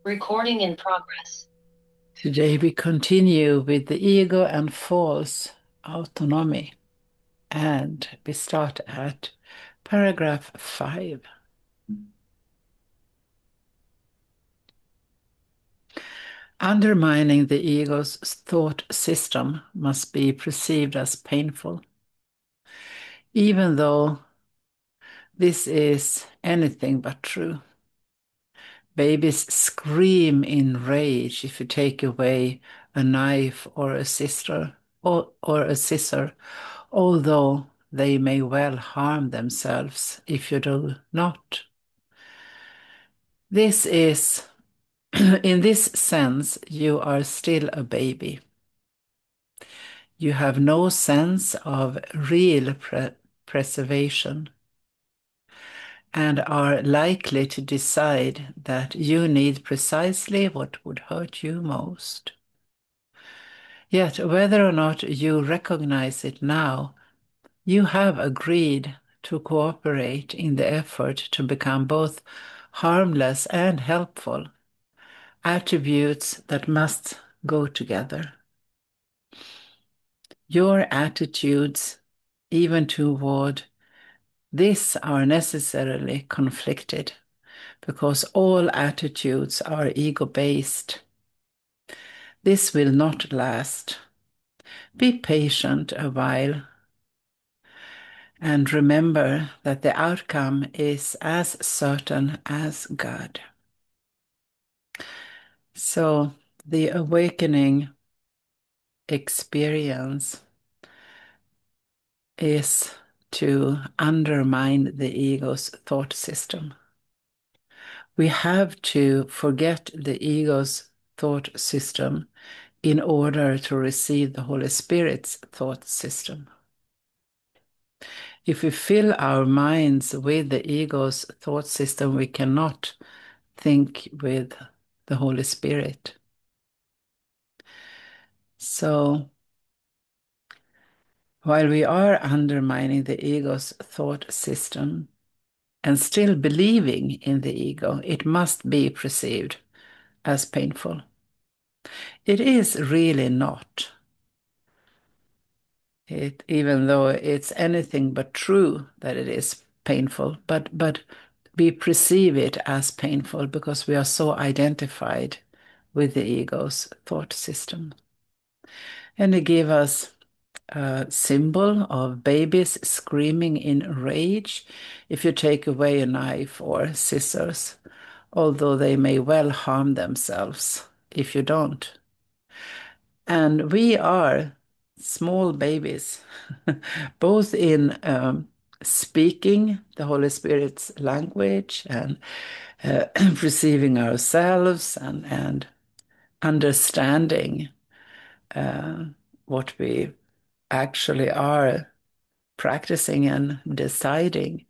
Recording in progress. Today we continue with the ego and false autonomy, and we start at paragraph 5. Undermining the ego's thought system must be perceived as painful, even though this is anything but true. Babies scream in rage if you take away a knife or a scissor, or a scissor, although they may well harm themselves if you do not. This is, in this sense, you are still a baby. You have no sense of real preservation and are likely to decide that you need precisely what would hurt you most. Yet, whether or not you recognize it now, you have agreed to cooperate in the effort to become both harmless and helpful, attributes that must go together. Your attitudes, even toward this, are necessarily conflicted, because all attitudes are ego-based. This will not last. Be patient a while, and remember that the outcome is as certain as God. So, the awakening experience is to undermine the ego's thought system. We have to forget the ego's thought system in order to receive the Holy Spirit's thought system. If we fill our minds with the ego's thought system, we cannot think with the Holy Spirit. So, while we are undermining the ego's thought system and still believing in the ego, it must be perceived as painful. It is really not. Even though it's anything but true that it is painful, but we perceive it as painful because we are so identified with the ego's thought system. And they give us a symbol of babies screaming in rage if you take away a knife or scissors, although they may well harm themselves if you don't. And we are small babies, both in speaking the Holy Spirit's language and perceiving ourselves and understanding what we actually are practicing and deciding.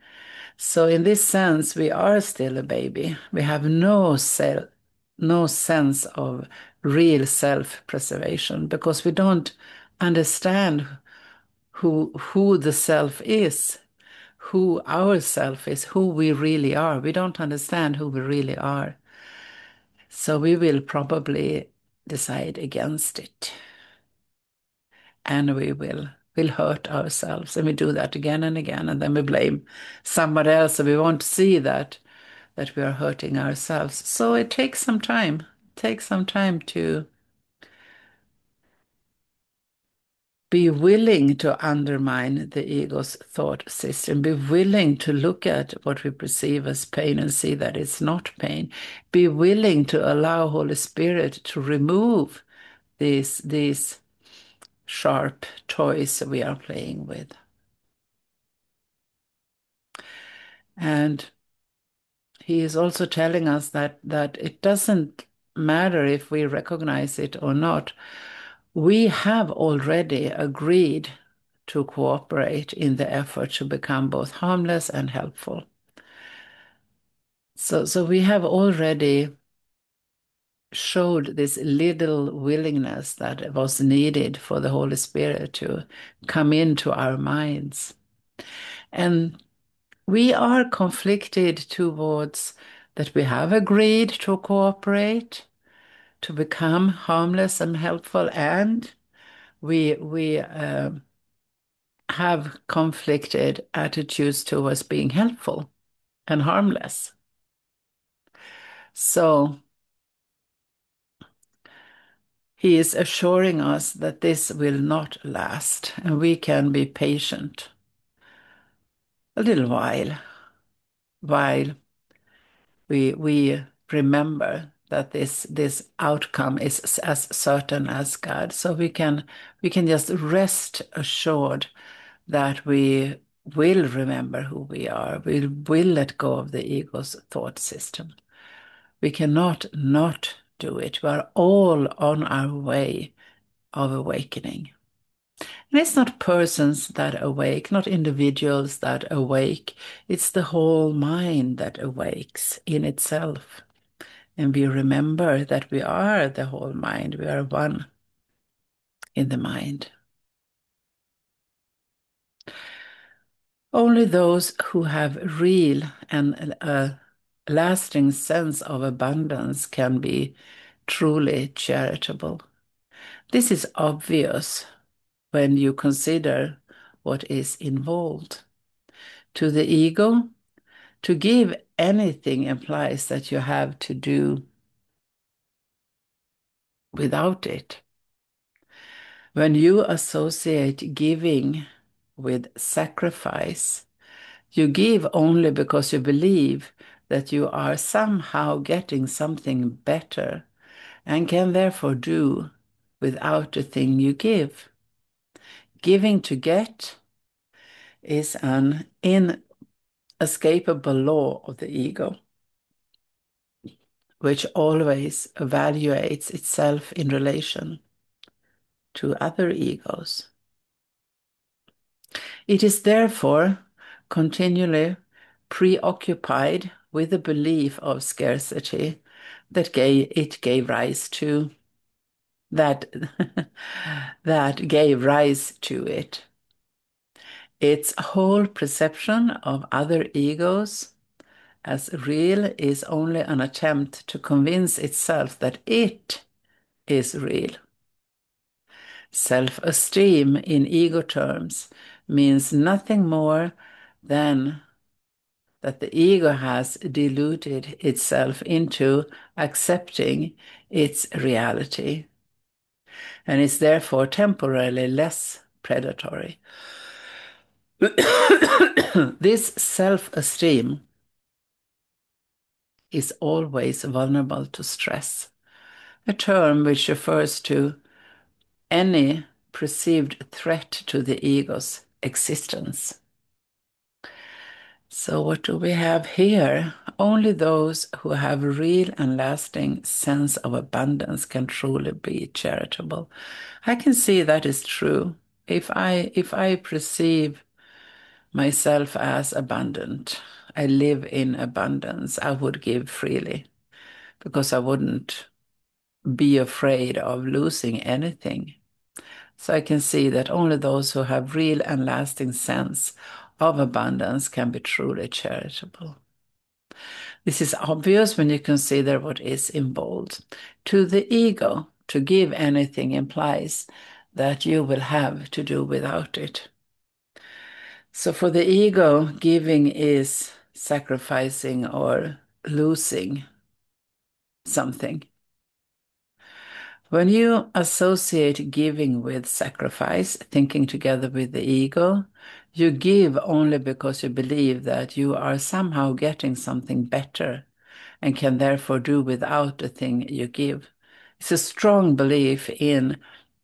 So in this sense, we are still a baby. We have no sense of real self-preservation because we don't understand who the self is, who our self is, who we really are. We don't understand who we really are. So we will probably decide against it. And we will hurt ourselves. And we do that again and again. And then we blame somebody else. So we won't see that we are hurting ourselves. So it takes some time. It takes some time to be willing to undermine the ego's thought system, be willing to look at what we perceive as pain and see that it's not pain, be willing to allow Holy Spirit to remove these sharp toys we are playing with. And he is also telling us that it doesn't matter if we recognize it or not. We have already agreed to cooperate in the effort to become both harmless and helpful. So we have already showed this little willingness that was needed for the Holy Spirit to come into our minds. And we are conflicted towards that we have agreed to cooperate, to become harmless and helpful, and we have conflicted attitudes towards being helpful and harmless. So he is assuring us that this will not last, and we can be patient a little while we remember that this outcome is as certain as God. So we can just rest assured that we will remember who we are. We will let go of the ego's thought system. We cannot not do it. We are all on our way of awakening. And it's not persons that awake, not individuals that awake. It's the whole mind that awakes in itself. And we remember that we are the whole mind. We are one in the mind. Only those who have real and a lasting sense of abundance can be truly charitable. This is obvious when you consider what is involved. To the ego, to give anything implies that you have to do without it. When you associate giving with sacrifice, you give only because you believe that you are somehow getting something better and can therefore do without the thing you give. Giving to get is an inescapable law of the ego, which always evaluates itself in relation to other egos. It is therefore continually preoccupied with the belief of scarcity it gave rise to, that that gave rise to it. Its whole perception of other egos as real is only an attempt to convince itself that it is real. Self-esteem in ego terms means nothing more than that the ego has deluded itself into accepting its reality and is therefore temporarily less predatory. This self-esteem is always vulnerable to stress, a term which refers to any perceived threat to the ego's existence. So what do we have here? Only those who have a real and lasting sense of abundance can truly be charitable. I can see that is true. If I perceive myself as abundant, I live in abundance, I would give freely because I wouldn't be afraid of losing anything. So I can see that only those who have real and lasting sense of abundance can be truly charitable. This is obvious when you consider what is involved. To the ego, to give anything implies that you will have to do without it. So for the ego, giving is sacrificing or losing something. When you associate giving with sacrifice, thinking together with the ego, you give only because you believe that you are somehow getting something better and can therefore do without the thing you give. It's a strong belief in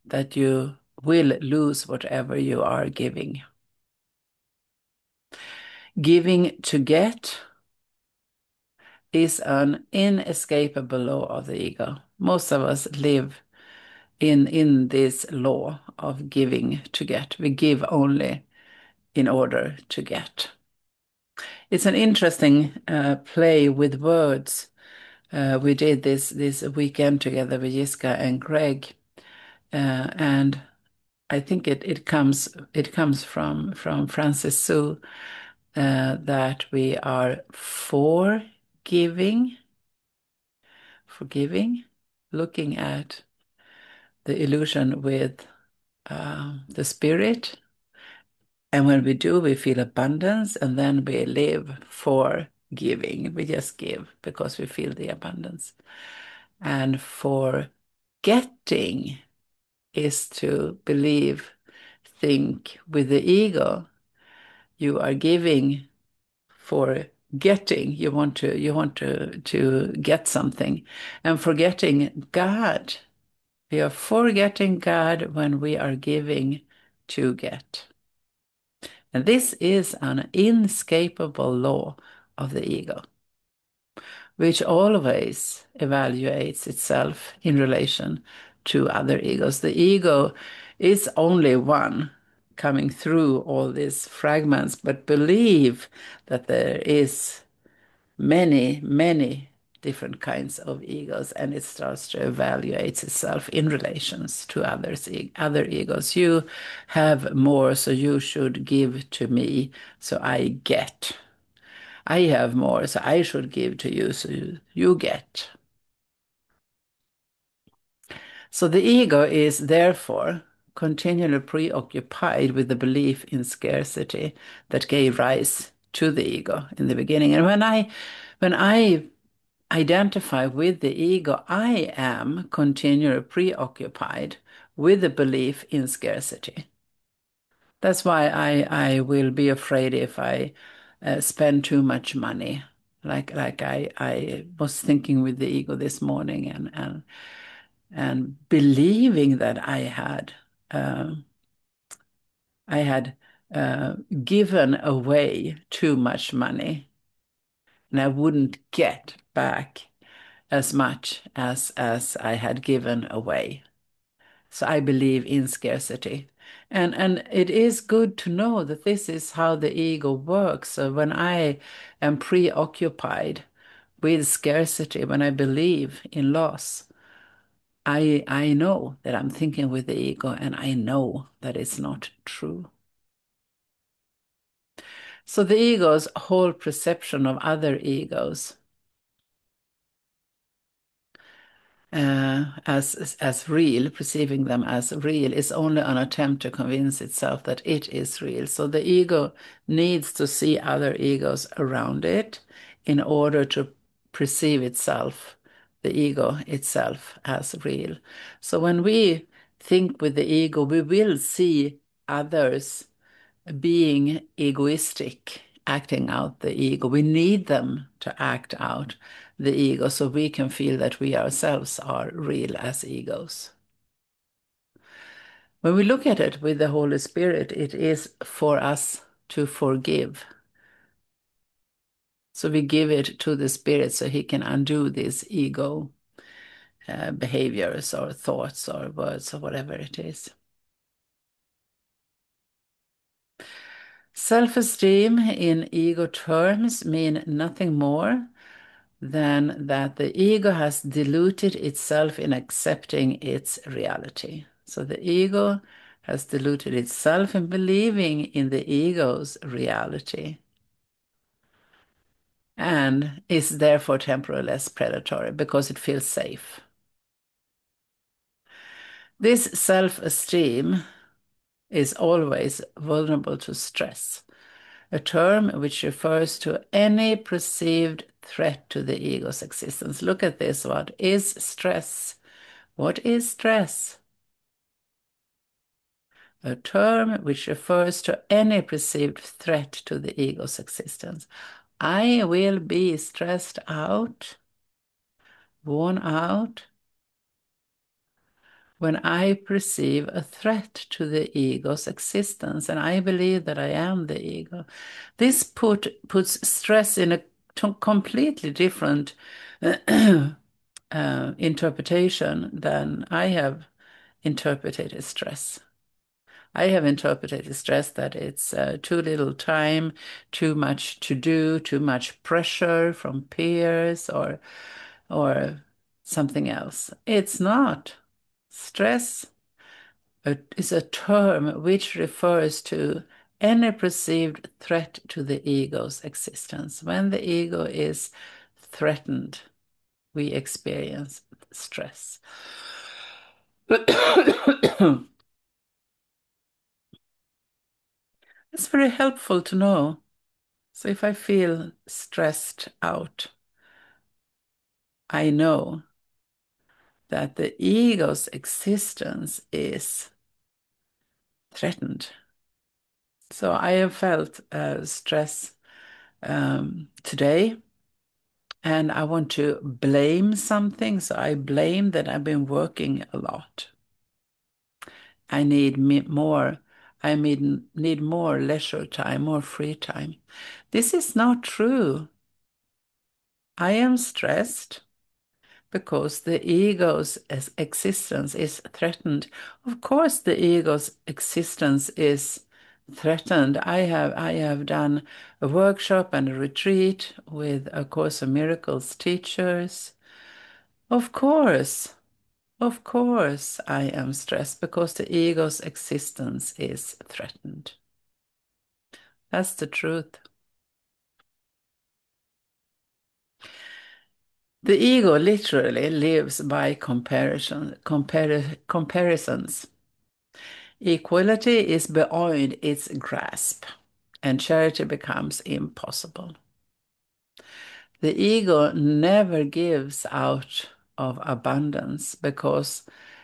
that you will lose whatever you are giving. Giving to get is an inescapable law of the ego. Most of us live in this law of giving to get. We give only in order to get. It's an interesting play with words. We did this weekend together with Jiska and Greg, and I think it comes from Francis Su that we are for giving, forgiving, looking at the illusion with the spirit. And when we do, we feel abundance, and then we live for giving. We just give because we feel the abundance. And for getting is to believe, think with the ego. You are giving for getting. You want to get something. And forgetting God. We are forgetting God when we are giving to get. And this is an inescapable law of the ego, which always evaluates itself in relation to other egos. The ego is only one coming through all these fragments, but believe that there is many, many different kinds of egos, and it starts to evaluate itself in relations to other egos. You have more, so you should give to me, so I get. I have more, so I should give to you, so you get. So the ego is therefore continually preoccupied with the belief in scarcity that gave rise to the ego in the beginning. And when I identify with the ego, I am continually preoccupied with the belief in scarcity. That's why I will be afraid if I spend too much money. Like I was thinking with the ego this morning and believing that uh, I had given away too much money and I wouldn't get back as much as I had given away. So I believe in scarcity. And it is good to know that this is how the ego works. So when I am preoccupied with scarcity, when I believe in loss, I know that I'm thinking with the ego, and I know that it's not true. So the ego's whole perception of other egos as real, perceiving them as real, is only an attempt to convince itself that it is real. So the ego needs to see other egos around it in order to perceive itself, the ego itself, as real. So when we think with the ego, we will see others being egoistic, acting out the ego. We need them to act out the ego so we can feel that we ourselves are real as egos. When we look at it with the Holy Spirit, it is for us to forgive. So we give it to the Spirit so he can undo these ego behaviors or thoughts or words or whatever it is. Self-esteem in ego terms mean nothing more than that the ego has diluted itself in accepting its reality. So the ego has diluted itself in believing in the ego's reality and is therefore temporarily less predatory because it feels safe. This self-esteem is always vulnerable to stress, a term which refers to any perceived threat to the ego's existence. Look at this. What is stress? What is stress? A term which refers to any perceived threat to the ego's existence. I will be stressed out, worn out, when I perceive a threat to the ego's existence, and I believe that I am the ego. This puts stress in a completely different interpretation than I have interpreted stress. I have interpreted stress that it's too little time, too much to do, too much pressure from peers or something else. It's not. Stress is a term which refers to any perceived threat to the ego's existence. When the ego is threatened, we experience stress. It's very helpful to know. So if I feel stressed out, I know that the ego's existence is threatened. So I have felt stress today, and I want to blame something. So I blame that I've been working a lot. I need more. I need more leisure time, more free time. This is not true. I am stressed because the ego's existence is threatened. Of course, the ego's existence is threatened. I have done a workshop and a retreat with A Course of Miracles teachers. Of course, of course, I am stressed because the ego's existence is threatened. That's the truth. The ego literally lives by comparisons. Equality is beyond its grasp, and charity becomes impossible. The ego never gives out of abundance because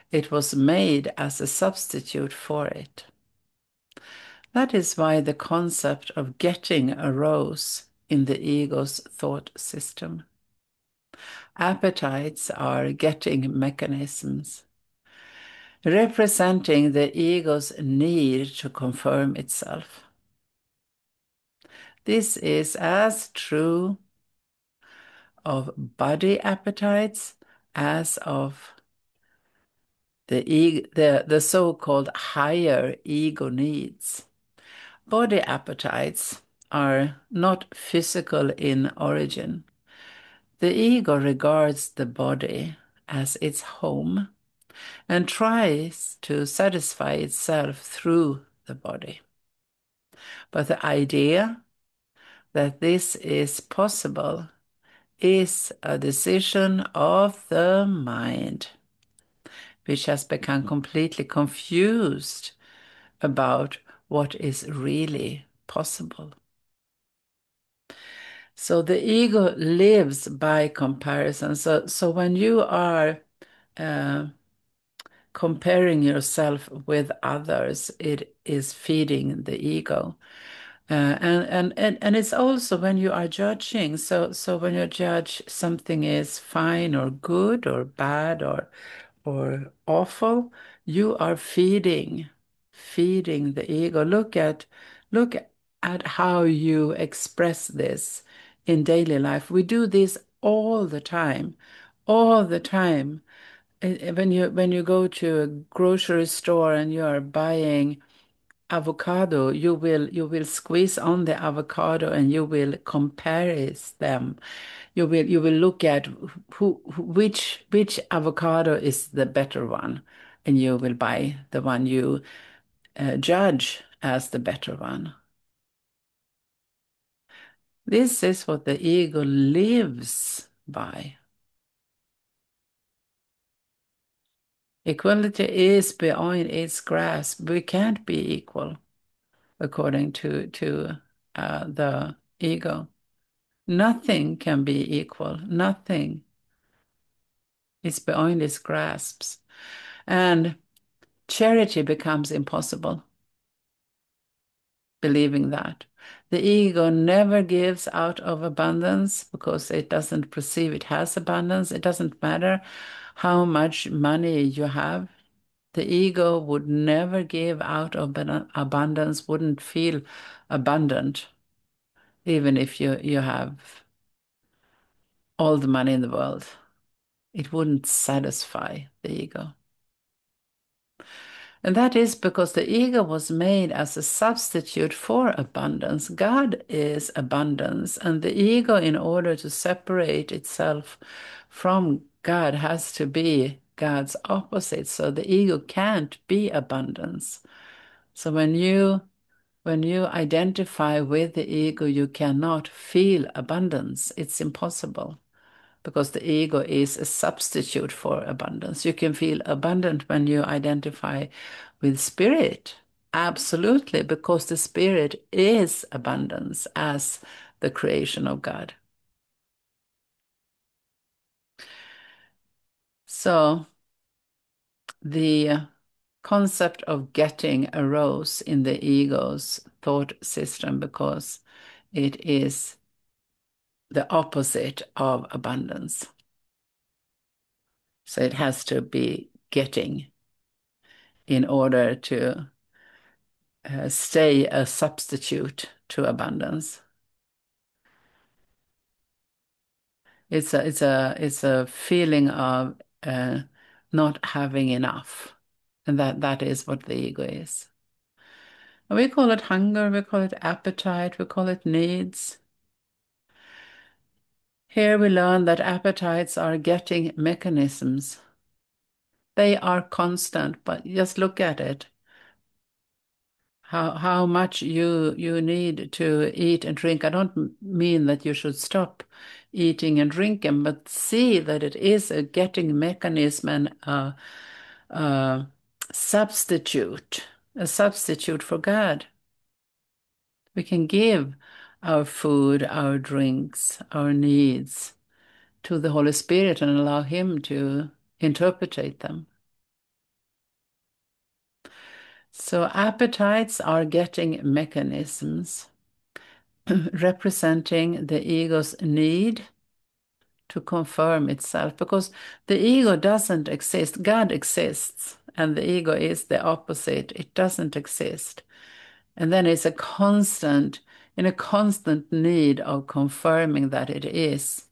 it was made as a substitute for it. That is why the concept of getting arose in the ego's thought system. Appetites are getting mechanisms, representing the ego's need to confirm itself. This is as true of body appetites as of the so-called higher ego needs. Body appetites are not physical in origin. The ego regards the body as its home and tries to satisfy itself through the body. But the idea that this is possible is a decision of the mind, which has become completely confused about what is really possible. So the ego lives by comparison. So when you are uh, comparing yourself with others, it is feeding the ego. And it's also when you are judging. So when you judge something is fine or good or bad or awful, you are feeding the ego. Look at how you express this in daily life. We do this all the time, all the time. When you go to a grocery store and you are buying avocado, you will squeeze on the avocado and you will compare them. You will look at which avocado is the better one, and you will buy the one you judge as the better one. This is what the ego lives by. Equality is beyond its grasp. We can't be equal, according to the ego. Nothing can be equal. Nothing is beyond its grasps. And charity becomes impossible, believing that. The ego never gives out of abundance because it doesn't perceive it has abundance. It doesn't matter how much money you have. The ego would never give out of abundance, wouldn't feel abundant, even if you have all the money in the world. It wouldn't satisfy the ego. And that is because the ego was made as a substitute for abundance. God is abundance, and the ego, in order to separate itself from God, has to be God's opposite. So the ego can't be abundance. So when you identify with the ego, you cannot feel abundance. It's impossible. because the ego is a substitute for abundance. You can feel abundant when you identify with spirit. Absolutely, because the spirit is abundance as the creation of God. So the concept of getting arose in the ego's thought system because it is the opposite of abundance. So it has to be getting in order to stay a substitute to abundance. It's a feeling of not having enough, and that is what the ego is. And we call it hunger, we call it appetite, we call it needs. Here we learn that appetites are getting mechanisms. They are constant, but just look at it. How much you need to eat and drink. I don't mean that you should stop eating and drinking, but see that it is a getting mechanism and a substitute, a substitute for God. We can give our food, our drinks, our needs to the Holy Spirit and allow Him to interpret them. So appetites are getting mechanisms representing the ego's need to confirm itself because the ego doesn't exist. God exists, and the ego is the opposite. It doesn't exist. And then it's in a constant need of confirming that it is,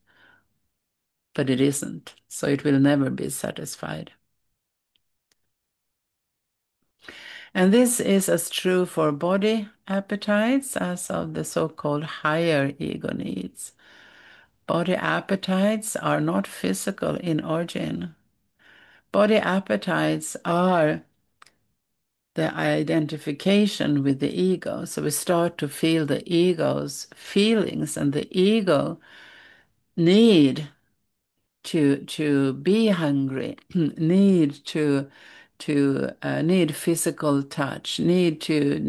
but it isn't. So it will never be satisfied. And this is as true for body appetites as of the so-called higher ego needs. Body appetites are not physical in origin. Body appetites are the identification with the ego. So we start to feel the ego's feelings, and the ego need to be hungry, need physical touch, need to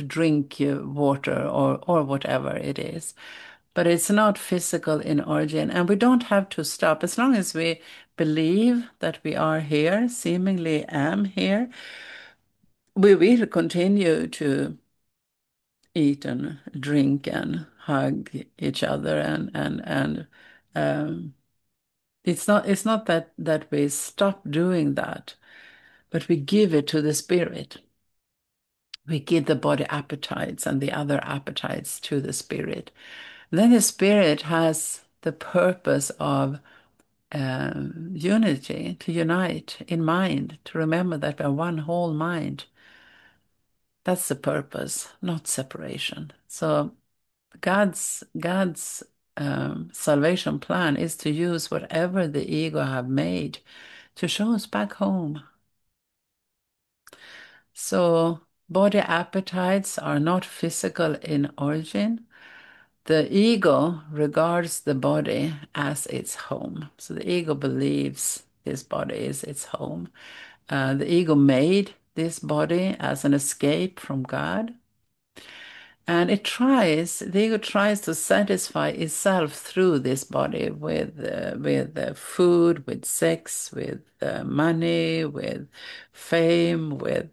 drink water or whatever it is. But it's not physical in origin, and we don't have to stop as long as we believe that we are here, seemingly am here. We will continue to eat and drink and hug each other and um, it's not that we stop doing that, but we give it to the spirit. We give the body appetites and the other appetites to the spirit. Then the spirit has the purpose of unity, to unite in mind, to remember that we are one whole mind. That's the purpose, not separation. So God's salvation plan is to use whatever the ego have made to show us back home. So body appetites are not physical in origin. The ego regards the body as its home. So the ego believes this body is its home. The ego made this body as an escape from God. And the ego tries to satisfy itself through this body with food, with sex, with money, with fame, with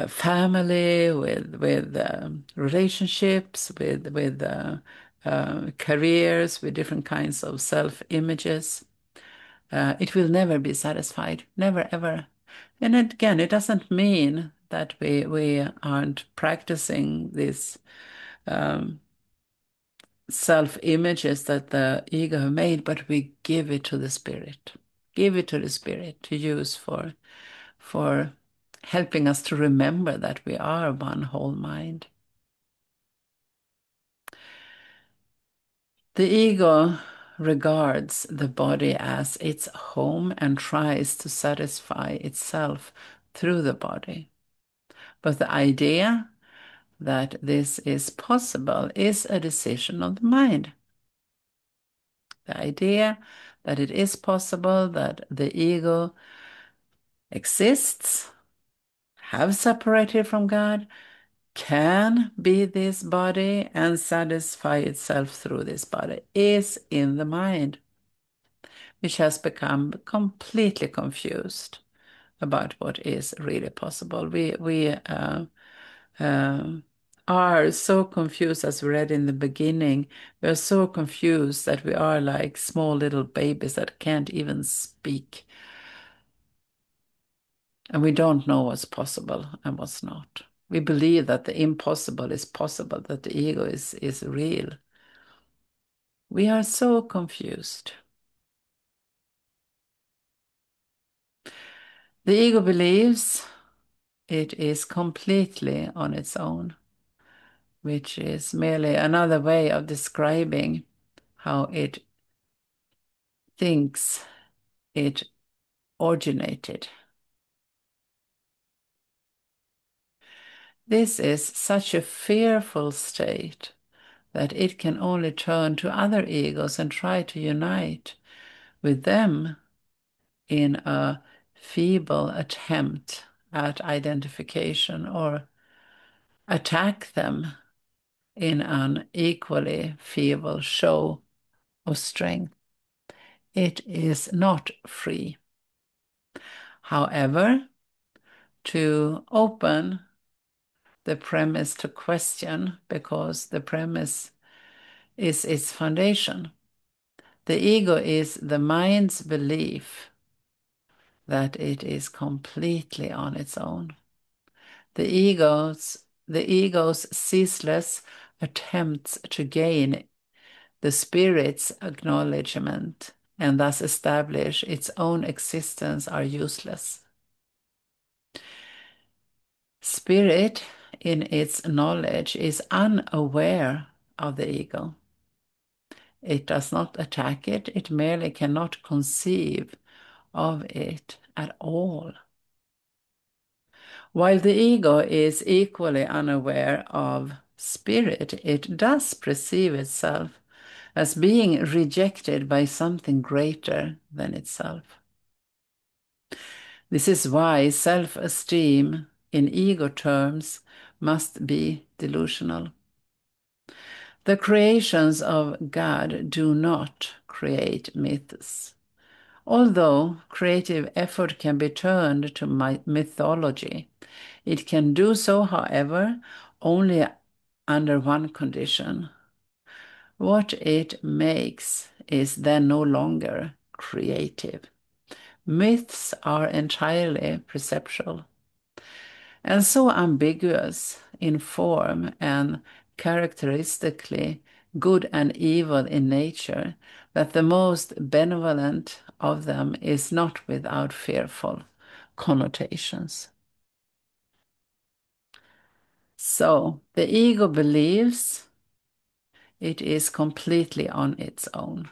family, with relationships, with careers, with different kinds of self-images. It will never be satisfied, never ever. And again, it doesn't mean that we aren't practicing these self-images that the ego have made, but we give it to the spirit. Give it to the spirit to use for helping us to remember that we are one whole mind. The ego regards the body as its home and tries to satisfy itself through the body. But the idea that this is possible is a decision of the mind. The idea that it is possible that the ego exists, have separated from God, can be this body and satisfy itself through this body is in the mind, which has become completely confused about what is really possible. We are so confused, as we read in the beginning. We are so confused that we are like small little babies that can't even speak. And we don't know what's possible and what's not. We believe that the impossible is possible, that the ego is real. We are so confused. The ego believes it is completely on its own, which is merely another way of describing how it thinks it originated. This is such a fearful state that it can only turn to other egos and try to unite with them in a feeble attempt at identification, or attack them in an equally feeble show of strength. It is not free. However, to open the premise to question, because the premise is its foundation. The ego is the mind's belief that it is completely on its own. The ego's ceaseless attempts to gain the spirit's acknowledgement and thus establish its own existence are useless. Spirit, in its knowledge, is unaware of the ego. It does not attack it, it merely cannot conceive of it at all. While the ego is equally unaware of spirit, it does perceive itself as being rejected by something greater than itself. This is why self-esteem in ego terms must be delusional. The creations of God do not create myths. Although creative effort can be turned to mythology, it can do so, however, only under one condition. What it makes is then no longer creative. Myths are entirely perceptual and so ambiguous in form and characteristically good and evil in nature that the most benevolent of them is not without fearful connotations. So the ego believes it is completely on its own.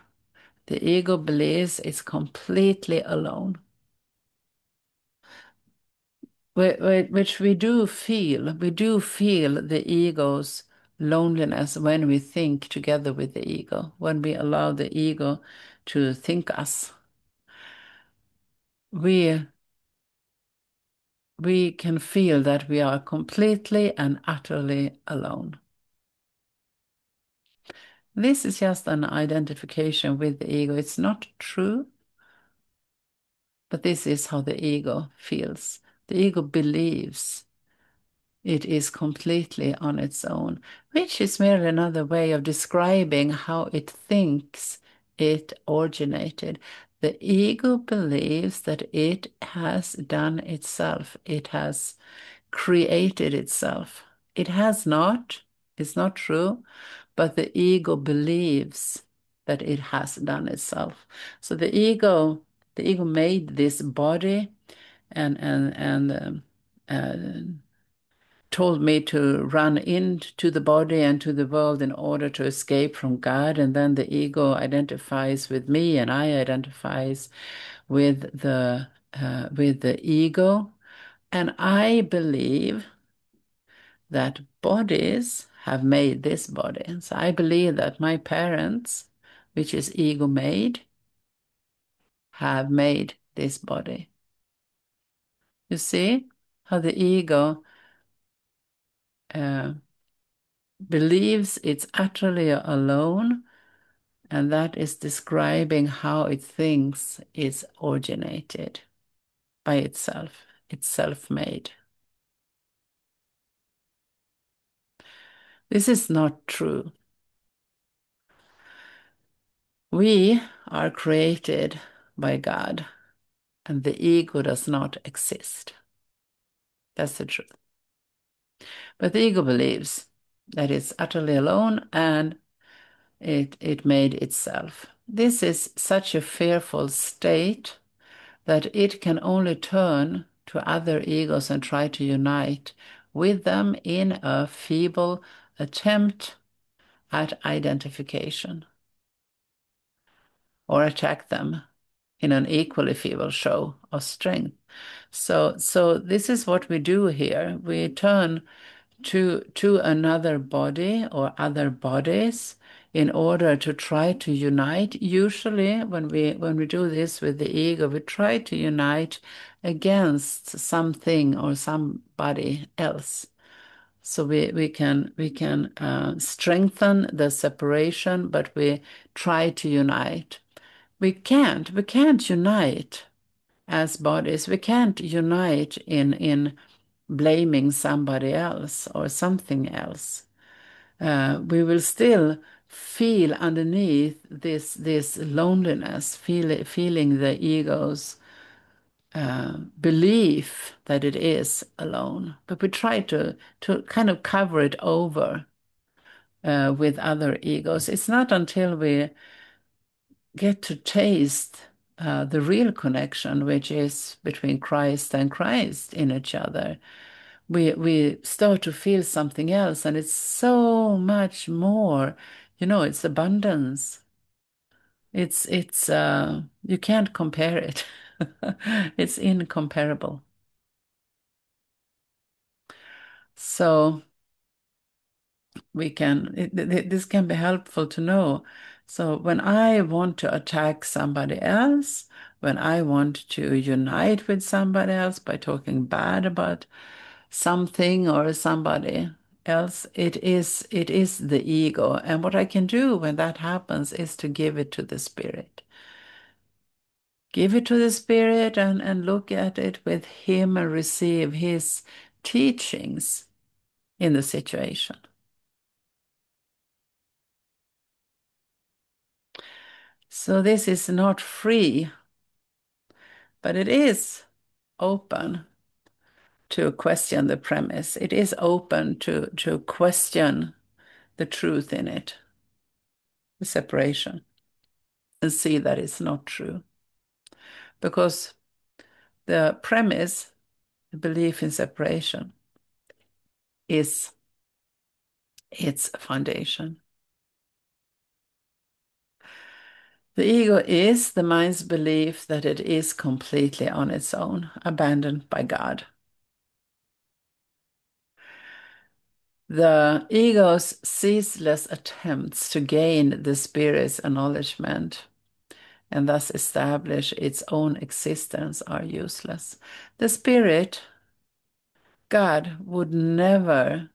The ego believes it's completely alone. Which we do feel. We do feel the ego's loneliness when we think together with the ego, when we allow the ego to think us. We can feel that we are completely and utterly alone. This is just an identification with the ego. It's not true, but this is how the ego feels. The ego believes it is completely on its own, which is merely another way of describing how it thinks it originated. The ego believes that it has done itself. It has created itself. It has not. It's not true, but the ego believes that it has done itself. So the ego made this body and told me to run into the body and to the world in order to escape from God, and then the ego identifies with me, and I identifies with the ego, and I believe that bodies have made this body. So I believe that my parents, which is ego made, have made this body. You see how the ego uh, believes it's utterly alone, and that is describing how it thinks it's originated by itself. It's self-made. This is not true. We are created by God, and the ego does not exist. That's the truth. But the ego believes that it's utterly alone and it made itself. This is such a fearful state that it can only turn to other egos and try to unite with them in a feeble attempt at identification, or attack them in an equally feeble show of strength. So this is what we do here. We turn to another body or other bodies in order to try to unite. Usually when we do this with the ego, we try to unite against something or somebody else. So we can strengthen the separation, but we try to unite. We can't unite as bodies. We can't unite in blaming somebody else or something else. We will still feel underneath this loneliness, feeling the ego's belief that it is alone. But we try to kind of cover it over with other egos. It's not until we get to taste the real connection, which is between Christ and Christ in each other, we start to feel something else, and it's so much more. It's abundance. It's you can't compare it. It's incomparable. So this can be helpful to know. So when I want to attack somebody else, when I want to unite with somebody else by talking bad about something or somebody else, it is the ego. And what I can do when that happens is to give it to the spirit. Give it to the spirit and look at it with him and receive his teachings in the situation. So this is not free, but it is open to question the premise. It is open to question the truth in it, the separation, and see that it's not true. Because the premise, the belief in separation, is its foundation. The ego is the mind's belief that it is completely on its own, abandoned by God. The ego's ceaseless attempts to gain the spirit's acknowledgement and thus establish its own existence are useless. The spirit, God, would never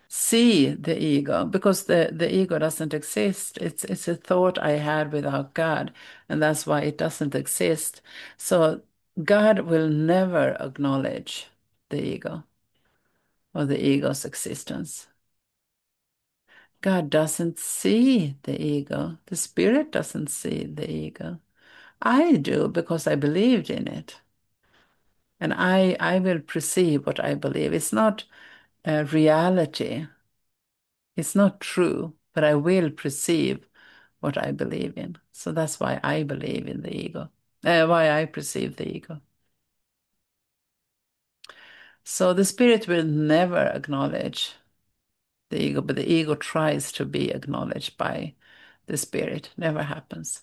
see the ego, because the ego doesn't exist. It's a thought I had without God, and that's why it doesn't exist. So God will never acknowledge the ego or the ego's existence. God doesn't see the ego. The spirit doesn't see the ego. I do, because I believed in it. And I will perceive what I believe. It's not a reality. It's not true, but I will perceive what I believe in. So that's why I believe in the ego, why I perceive the ego. So the spirit will never acknowledge the ego, but the ego tries to be acknowledged by the spirit. Never happens.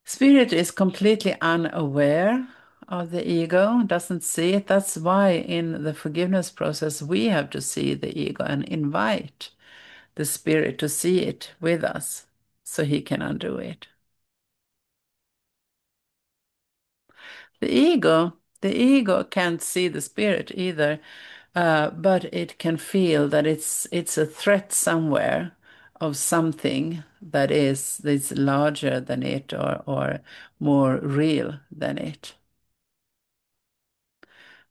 Spirit is completely unaware of the ego, doesn't see it. That's why in the forgiveness process we have to see the ego and invite the spirit to see it with us so he can undo it. The ego can't see the spirit either, but it can feel that it's a threat somewhere of something that's larger than it or more real than it.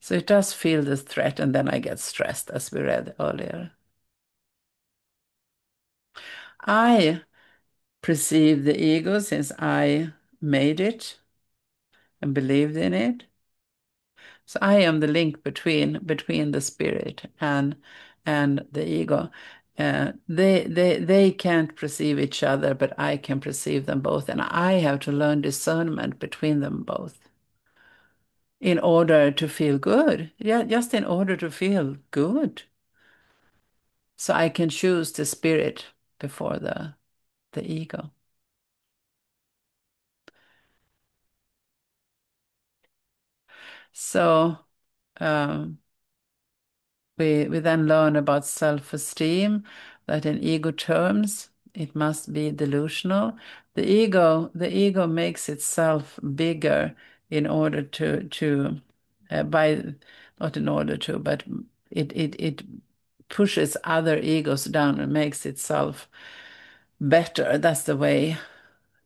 So it does feel the threat, and then I get stressed, as we read earlier. I perceive the ego since I made it and believed in it. So I am the link between the spirit and the ego. They can't perceive each other, but I can perceive them both, and I have to learn discernment between them both in order to feel good. Yeah, just in order to feel good. So I can choose the spirit before the ego. So um, we then learn about self-esteem, that in ego terms, it must be delusional. The ego makes itself bigger in order by, not in order to, but it pushes other egos down and makes itself better. That's the way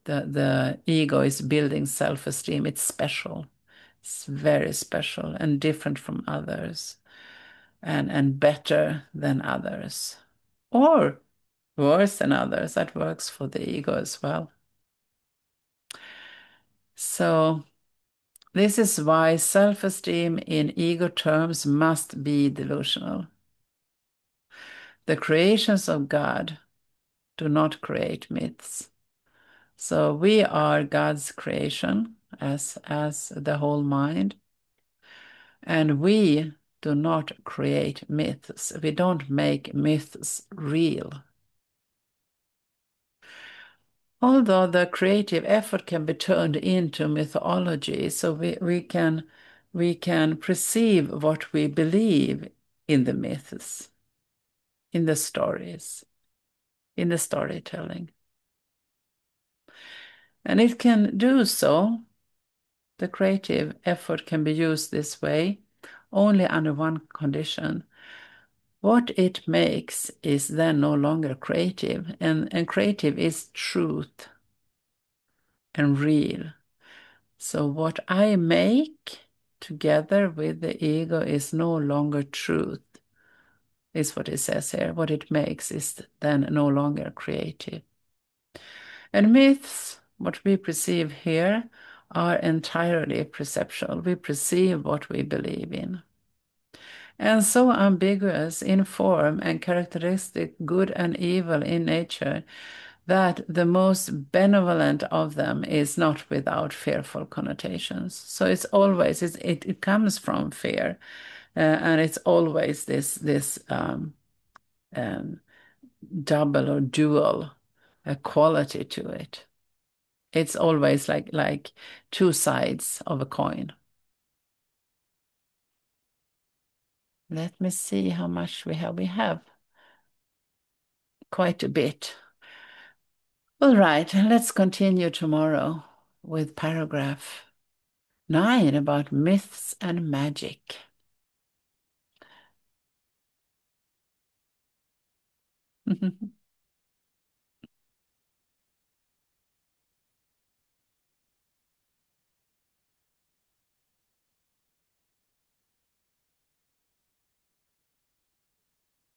the ego is building self-esteem. It's special. It's very special and different from others and better than others. Or worse than others. That works for the ego as well. So this is why self-esteem in ego terms must be delusional. The creations of God do not create myths. So we are God's creation as the whole mind. And we do not create myths. We don't make myths real. Although the creative effort can be turned into mythology, so we can perceive what we believe in the myths, in the stories, in the storytelling. And it can do so, the creative effort can be used this way only under one condition. What it makes is then no longer creative, and creative is truth and real. So what I make together with the ego is no longer truth, is what it says here. What it makes is then no longer creative. And myths, what we perceive here, are entirely perceptual. We perceive what we believe in. And so ambiguous in form and characteristic, good and evil in nature, that the most benevolent of them is not without fearful connotations. So it's always, it comes from fear, and it's always this um, double or dual quality to it. It's always like two sides of a coin. Let me see how much we have. We have quite a bit. All right, let's continue tomorrow with paragraph 9 about myths and magic.